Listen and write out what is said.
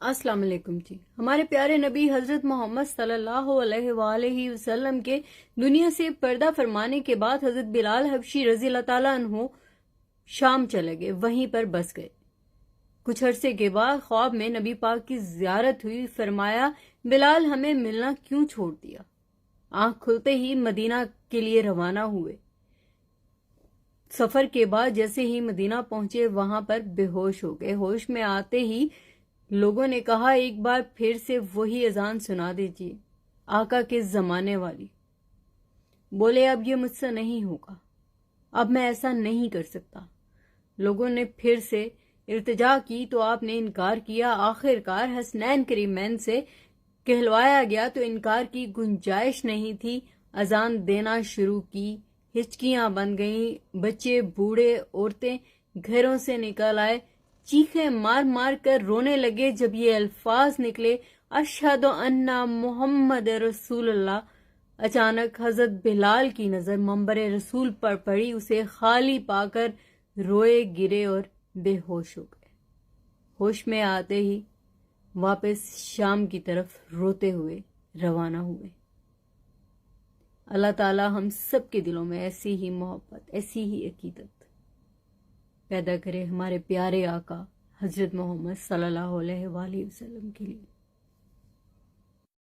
السلام علیکم جی. ہمارے پیارے نبی حضرت محمد صلی اللہ علیہ وآلہ وسلم کے دنیا سے پردہ فرمانے کے بعد حضرت بلال حبشی رضی اللہ تعالیٰ عنہ شام چلے گئے، وہیں پر بس گئے. کچھ عرصے کے بعد خواب میں نبی پاک کی زیارت ہوئی. فرمایا بلال ہمیں ملنا کیوں چھوڑ دیا؟ آنکھ کھلتے ہی مدینہ کے لیے روانہ ہوئے. سفر کے بعد جیسے ہی مدینہ پہنچے وہاں پر بے ہوش ہو گئے. ہوش میں آتے ہی لوگوں نے کہا ایک بار پھر سے وہی اذان سنا دیجیے، آقا کے زمانے والی. بولے اب یہ مجھ سے نہیں ہوگا، اب میں ایسا نہیں کر سکتا. لوگوں نے پھر سے التجا کی تو آپ نے انکار کیا. آخر کار حسنین کریمین سے کہلوایا گیا تو انکار کی گنجائش نہیں تھی. اذان دینا شروع کی، ہچکیاں بن گئیں. بچے، بوڑھے، عورتیں گھروں سے نکل آئے، چیخیں مار مار کر رونے لگے. جب یہ الفاظ نکلے اشہد ان محمد رسول اللہ، اچانک حضرت بلال کی نظر منبر رسول پر پڑی. اسے خالی پا کر روئے گرے اور بے ہوش ہو گئے. ہوش میں آتے ہی واپس شام کی طرف روتے ہوئے روانہ ہوئے. اللہ تعالی ہم سب کے دلوں میں ایسی ہی محبت، ایسی ہی عقیدت پیدا کرے ہمارے پیارے آقا حضرت محمد صلی اللہ علیہ وآلہ وسلم کے لیے.